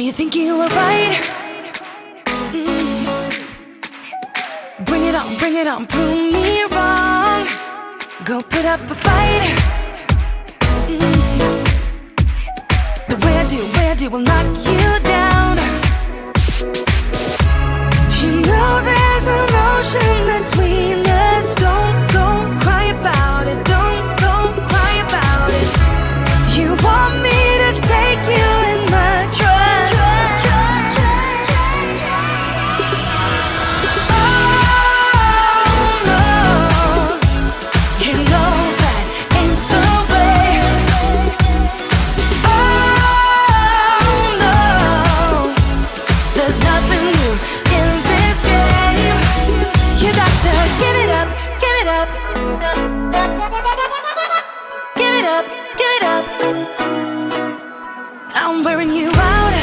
you think you were right? Bring it on, prove me wrong. Go put up a fight. The way I do will knock you down. You know there's emotion between us. Don't go cry about it. Don't go cry about it. You want me to take you in my trust. Oh no, you know that ain't the way. Oh no, there's nothing new in this game. You got to give it up, give it up. Give it up, give it up. I'm wearing you out.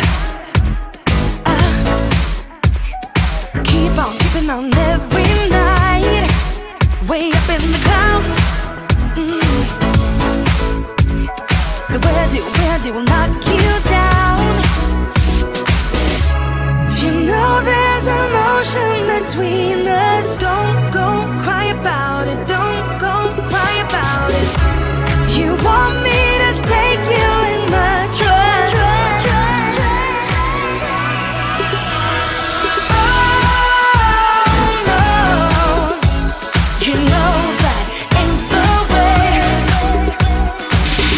Keep on keeping on every night. Way up in the clouds. The way I do will knock you down. You know there's emotion between us. Don't go cry about it. Don't go cry about it. You want me to take you in my trust. Oh no, you know that ain't the way.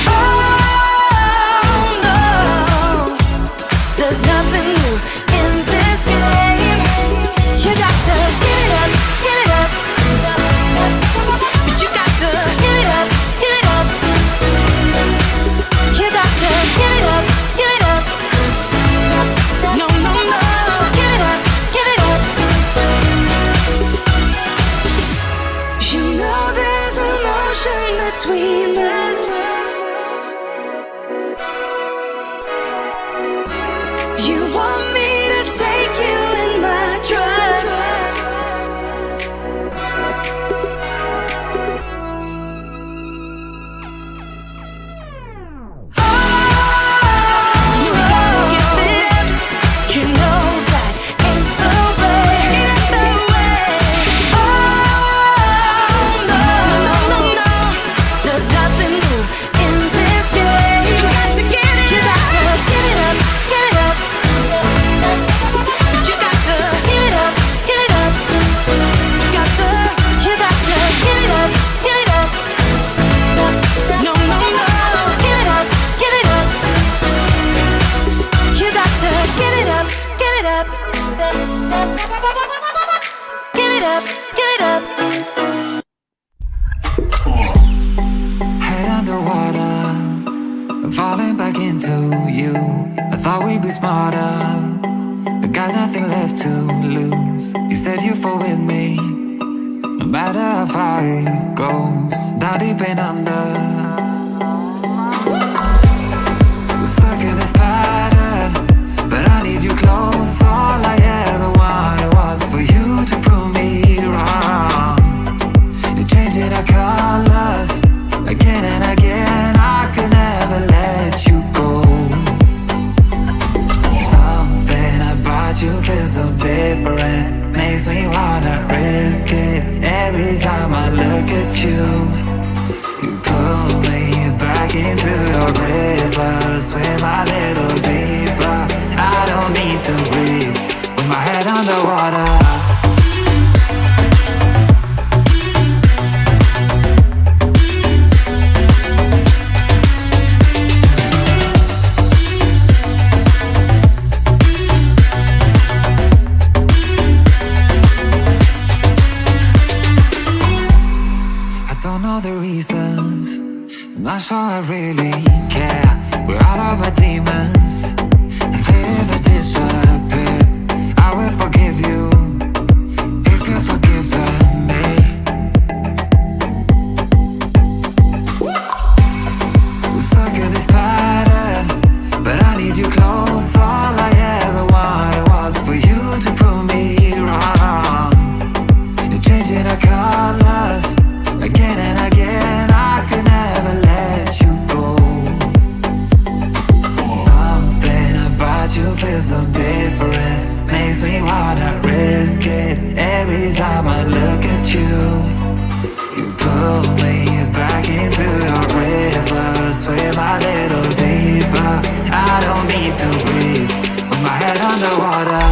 Oh no, there's nothing new in this game. You got to give it up, give it up. But you got to give it up, give it up. You got to give it up, give it up. No, no, no, give it up, give it up. You know there's emotion between us. You want me to take you in my trust. You know that ain't the way. Oh no, no, no, there's nothing new in this game. You got to give it up, give it up. But you got to give it up, give it up. You got to give it up, give it up. No, no, no, give it up, give it up. You got to give it up, give it up. Give it up, give it up. Head underwater, falling back into you. I thought we'd be smarter, I got nothing left to lose. You said you fall with me, no matter how far it goes. Down deep and under, we're stuck in this pattern, but I need you close. All I ever wanted was for you to prove me wrong. You're changing our colors again and again. I could never let you go. Something about you feels so different, makes me wanna risk it. Every time I look at you, you pull me back into your river. Swim a little deeper, I don't need to breathe with my head underwater. The reasons, I'm not sure I really care. We're all of our demons, and they never disappear. I will forgive you if you've forgiven me. We're stuck in this pattern, but I need you close. All I ever wanted was for you to prove me wrong. You're changing our colors again and again. I could never let you go. Something it every time I look at you. You pull me back into your river, swim a little deeper. I don't need to breathe with my head underwater.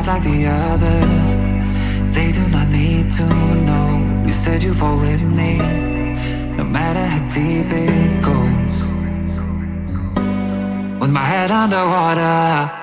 Like the others, they do not need to know. You said you fall with me, no matter how deep it goes. With my head underwater.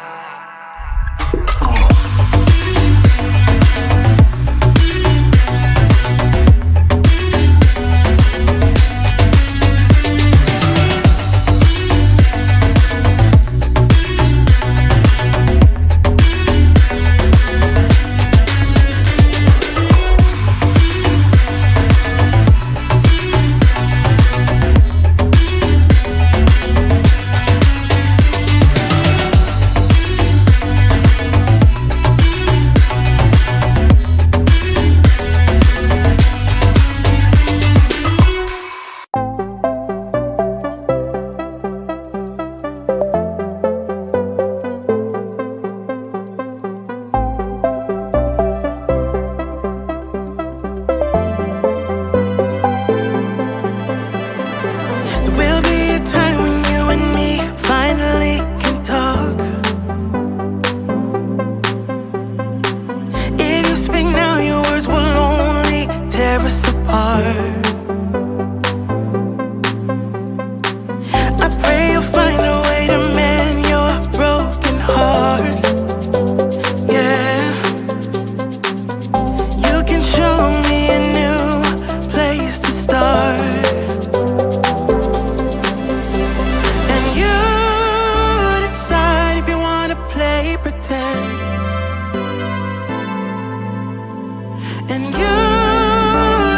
And you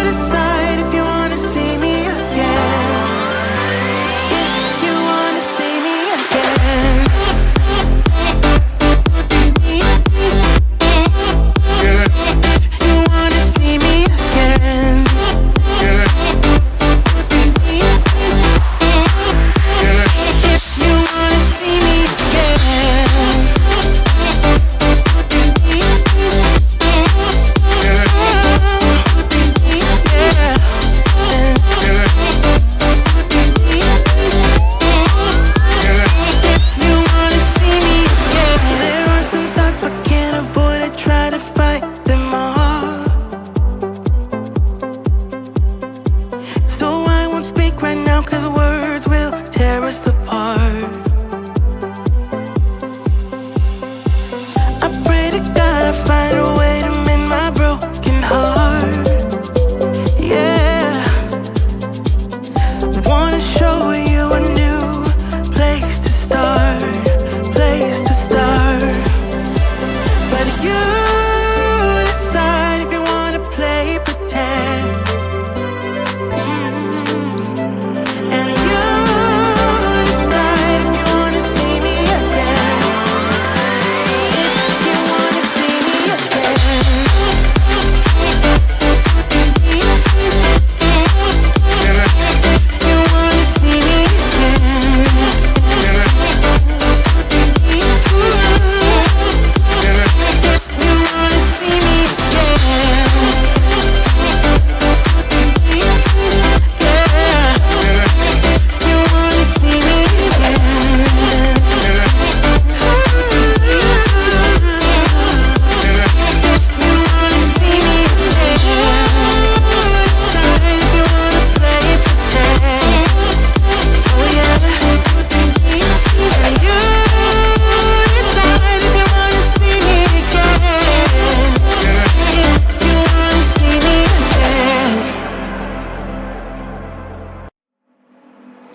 decide if you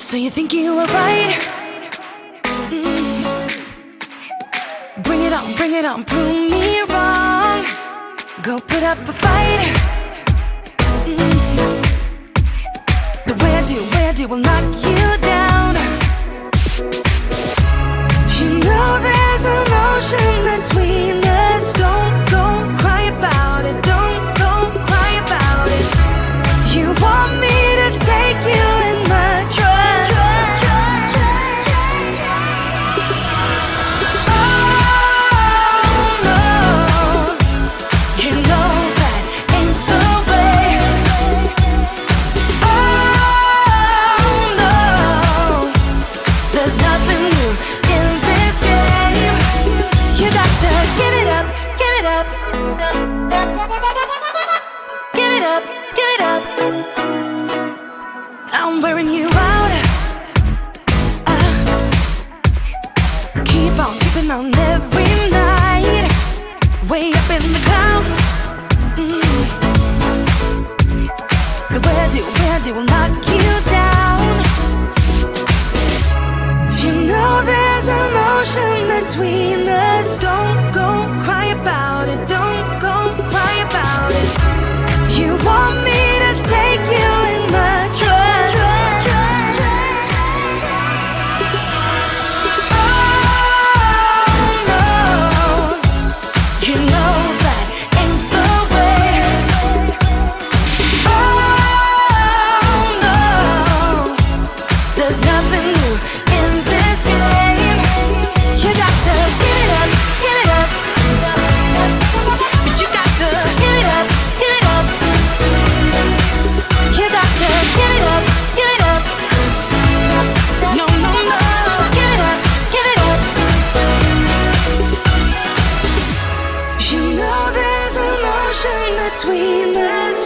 So you think you were right? Bring it on, prove me wrong. Go put up a fight. But where do will knock you down? You know there's emotion between us. Don't go cry about it. Don't go cry about it. You want me to take you in my trust. Oh no, you know that ain't the way. Oh no, there's nothing new in this game. You got to give it up, give it up. Give it up, give it up. I'm wearing you out. Keep on keeping on every night. Way up in the clouds. Where do will knock you down? You know there's emotion between us. Don't go cry about it. Don't go cry about it. You want me to take you in my trust. Oh no, you know that ain't the way. Oh no, there's nothing new in this game. You got to give it up, give it up. But you got to give it up, give it up. You got to give it up, give it up. No, no, no, give it up, give it up. You know there's emotion between us.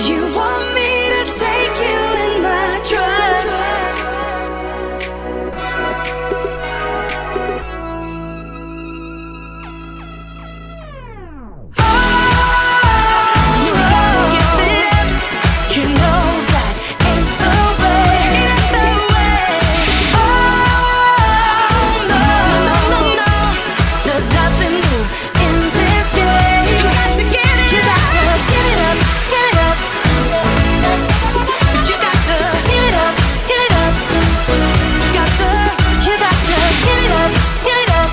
You want me to take you in my trust. You know that ain't the way. Oh no, no, no, there's nothing new in this game. You got to get it. You got to give it up, give it up. But you got to give it up, give it up. You got to give it up, give it up.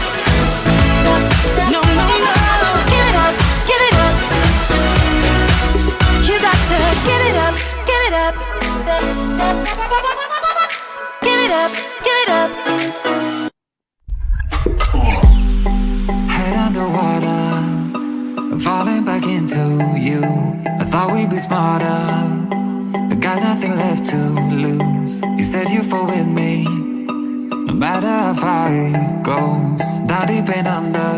No, no, no, give it up, give it up. You got to give it up, give it up. Give it up, give it up. Head underwater, falling back into you. I thought we'd be smarter, I got nothing left to lose. You said you fall with me, no matter how far it goes. Down deep and under,